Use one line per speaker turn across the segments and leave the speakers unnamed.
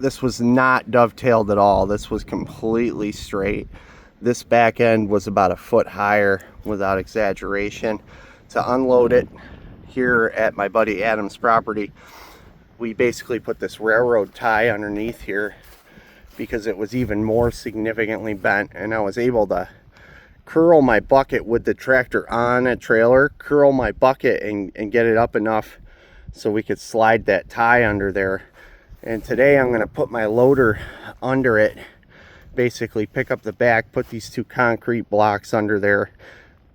This was not dovetailed at all. This was completely straight. This back end was about a foot higher, without exaggeration. To unload it here at my buddy Adam's property, we basically put this railroad tie underneath here because it was even more significantly bent, and I was able to curl my bucket with the tractor on a trailer, curl my bucket and get it up enough so we could slide that tie under there. And today I'm going to put my loader under it, basically pick up the back, put these two concrete blocks under there,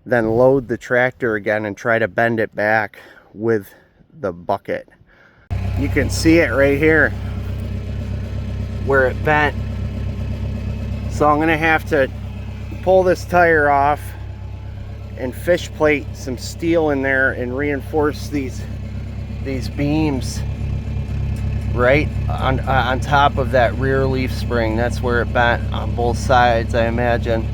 then load the tractor again and try to bend it back with the bucket. You can see it right here where it bent. So I'm going to have to pull this tire off and fish plate some steel in there and reinforce these beams right on top of that rear leaf spring. That's where it bent on both sides, I imagine.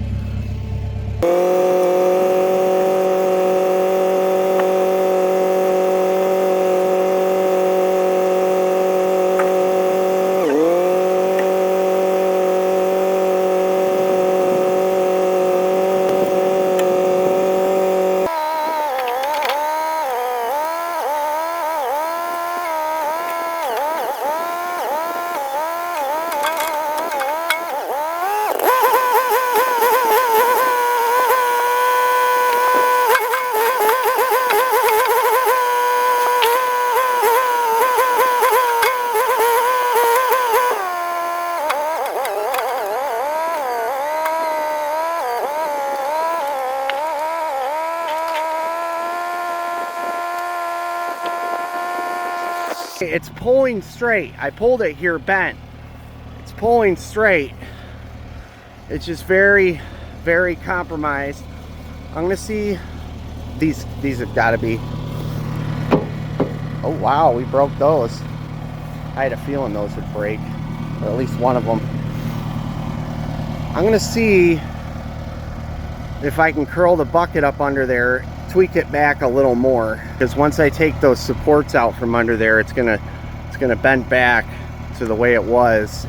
It's pulling straight. I pulled it here bent. It's pulling straight. It's just very, very compromised. I'm gonna see, these have got to be, oh wow, we broke those. I had a feeling those would break, or at least one of them. I'm gonna see if I can curl the bucket up under there, tweak it back a little more, because once I take those supports out from under there, it's gonna bend back to the way it was.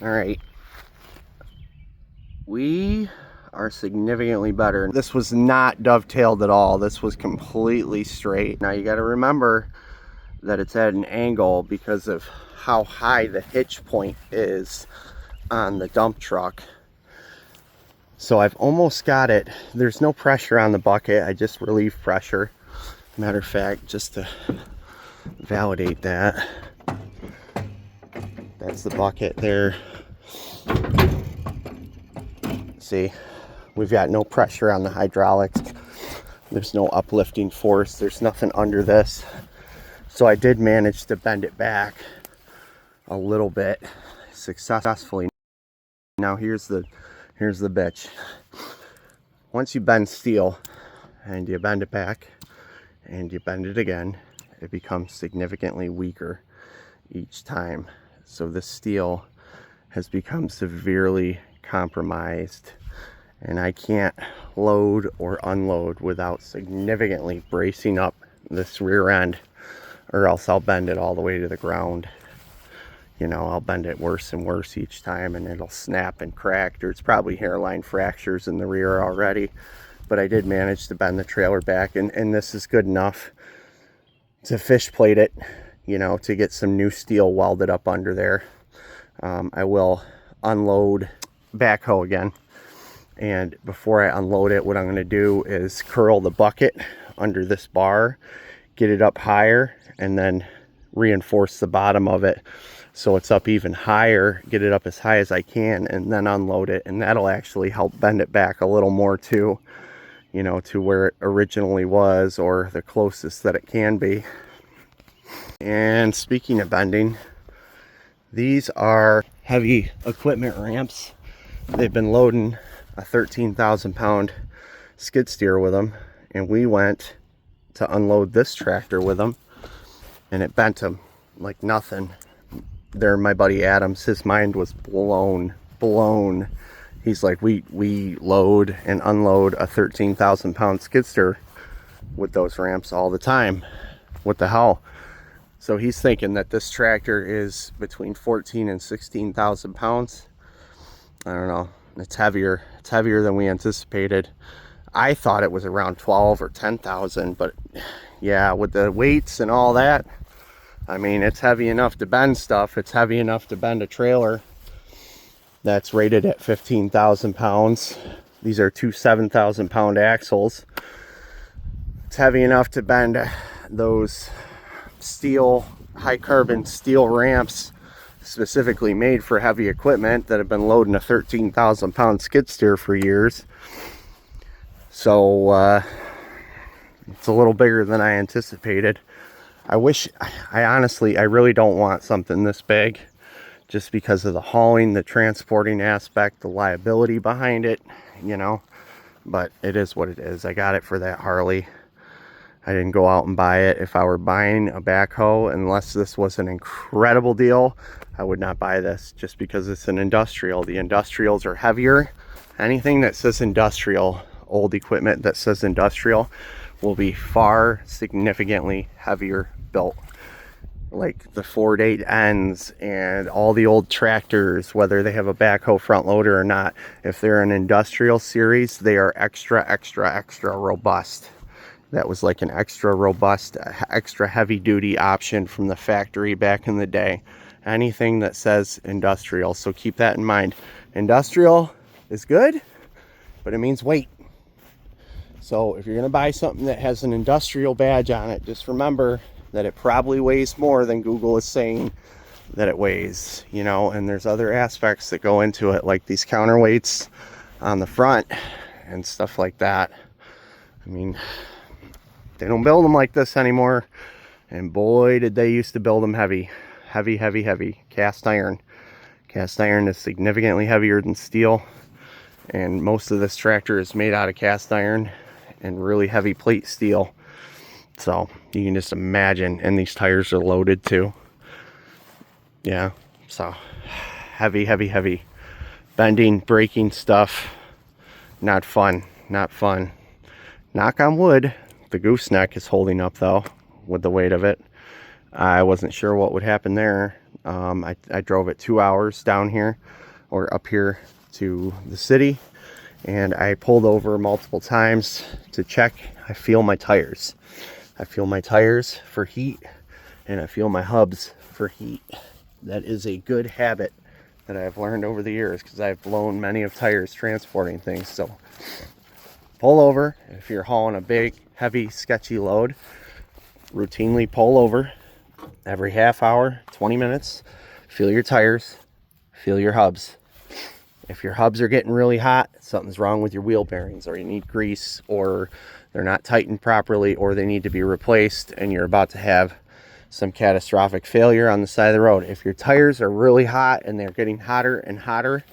Alright, we are significantly better. This was not dovetailed at all. This was completely straight. Now you got to remember that it's at an angle because of how high the hitch point is on the dump truck. So I've almost got it. There's no pressure on the bucket. I just relieve pressure. Matter of fact, just to validate that, that's the bucket there. See, we've got no pressure on the hydraulics. There's no uplifting force. There's nothing under this. So I did manage to bend it back a little bit successfully. Now here's the bitch. Once you bend steel and you bend it back and you bend it again, it becomes significantly weaker each time. So this steel has become severely compromised, and I can't load or unload without significantly bracing up this rear end, or else I'll bend it all the way to the ground. You know, I'll bend it worse and worse each time, and it'll snap and crack. There's probably hairline fractures in the rear already, but I did manage to bend the trailer back, and this is good enough to fish plate it, you know, to get some new steel welded up under there. I will unload backhoe again And before I unload it, what I'm going to do is curl the bucket under this bar, get it up higher, and then reinforce the bottom of it so it's up even higher, get it up as high as I can, and then unload it. And that'll actually help bend it back a little more to, you know, to where it originally was, or the closest that it can be. And speaking of bending, these are heavy equipment ramps. They've been loading a 13,000 pound skid steer with them, and we went to unload this tractor with them, and it bent them like nothing. There, my buddy Adams, his mind was blown. He's like, we load and unload a 13,000 pound skid steer with those ramps all the time. What the hell? So he's thinking that this tractor is between 14 and 16,000 pounds. I don't know. It's heavier. It's heavier than we anticipated. I thought it was around 12 or 10,000, but yeah, with the weights and all that, I mean, it's heavy enough to bend stuff. It's heavy enough to bend a trailer that's rated at 15,000 pounds. These are two 7,000 pound axles. It's heavy enough to bend those steel, high carbon steel ramps specifically made for heavy equipment that have been loading a 13,000 pound skid steer for years. So it's a little bigger than I anticipated. I really don't want something this big, just because of the hauling, the transporting aspect, the liability behind it, you know. But it is what it is. I got it for that Harley. I didn't go out and buy it. If I were buying a backhoe, unless this was an incredible deal, I would not buy this, just because it's an industrial. The industrials are heavier. Anything that says industrial, old equipment that says industrial, will be far significantly heavier built. Like the Ford 8Ns and all the old tractors, whether they have a backhoe front loader or not, if they're an industrial series, they are extra robust. That was like an extra robust, extra heavy duty option from the factory back in the day. Anything that says industrial, so keep that in mind. Industrial is good, but it means weight. So if you're gonna buy something that has an industrial badge on it, just remember that it probably weighs more than Google is saying that it weighs, you know. And there's other aspects that go into it, like these counterweights on the front and stuff like that. I mean, they don't build them like this anymore, and boy did they used to build them heavy cast iron. Cast iron is significantly heavier than steel, and most of this tractor is made out of cast iron and really heavy plate steel. So you can just imagine, and these tires are loaded too. Yeah, so heavy bending, braking stuff. Not fun. Knock on wood, the gooseneck is holding up though with the weight of it. I wasn't sure what would happen there. I drove it 2 hours down here, or up here to the city, and I pulled over multiple times to check. I feel my tires for heat, and I feel my hubs for heat. That is a good habit that I've learned over the years, because I've blown many of tires transporting things. So pull over if you're hauling a big, heavy, sketchy load. Routinely pull over every half hour, 20 minutes. Feel your tires, feel your hubs. If your hubs are getting really hot, something's wrong with your wheel bearings, or you need grease, or they're not tightened properly, or they need to be replaced, and you're about to have some catastrophic failure on the side of the road. If your tires are really hot and they're getting hotter and hotter,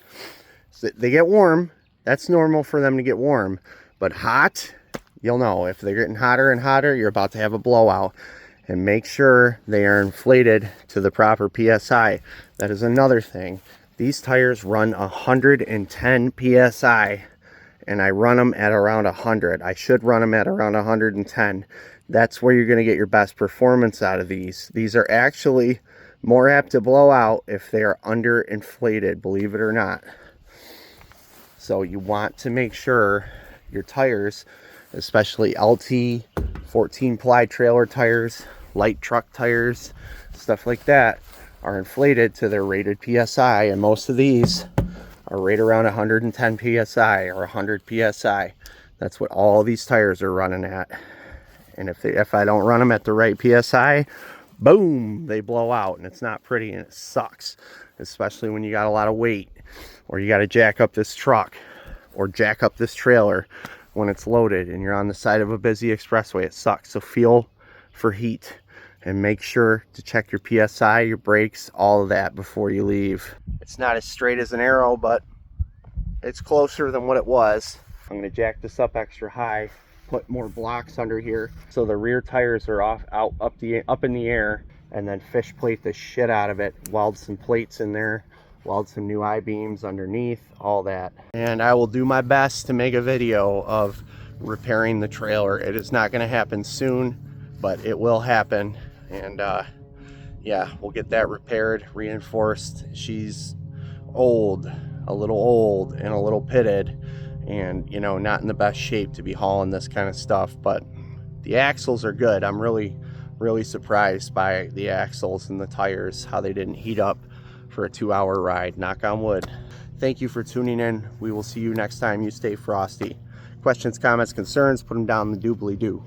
so they get warm, that's normal for them to get warm, but hot, you'll know. If they're getting hotter and hotter, you're about to have a blowout. And make sure they are inflated to the proper PSI. That is another thing. These tires run 110 PSI, and I run them at around 100. I should run them at around 110. That's where you're going to get your best performance out of these. These are actually more apt to blow out if they are underinflated, believe it or not. So you want to make sure your tires, especially LT 14 ply trailer tires, light truck tires, stuff like that, are inflated to their rated PSI. And most of these are right around 110 psi or 100 psi. That's what all these tires are running at. And if I don't run them at the right psi, boom, they blow out, and it's not pretty and it sucks, especially when you got a lot of weight, or you got to jack up this truck or jack up this trailer when it's loaded and you're on the side of a busy expressway. It sucks. So feel for heat and make sure to check your psi, your brakes, all of that before you leave. It's not as straight as an arrow, but it's closer than what it was. I'm going to jack this up extra high, put more blocks under here so the rear tires are up in the air, and then fish plate the shit out of it, weld some plates in there, weld some new I-beams underneath, all that. And I will do my best to make a video of repairing the trailer. It is not going to happen soon, but it will happen. And yeah, we'll get that repaired, reinforced. She's old, a little old and a little pitted, and you know, not in the best shape to be hauling this kind of stuff, but the axles are good. I'm really surprised by the axles and the tires, how they didn't heat up for a 2-hour ride. Knock on wood. Thank you for tuning in. We will see you next time. You stay frosty. Questions, comments, concerns, put them down in the doobly-doo.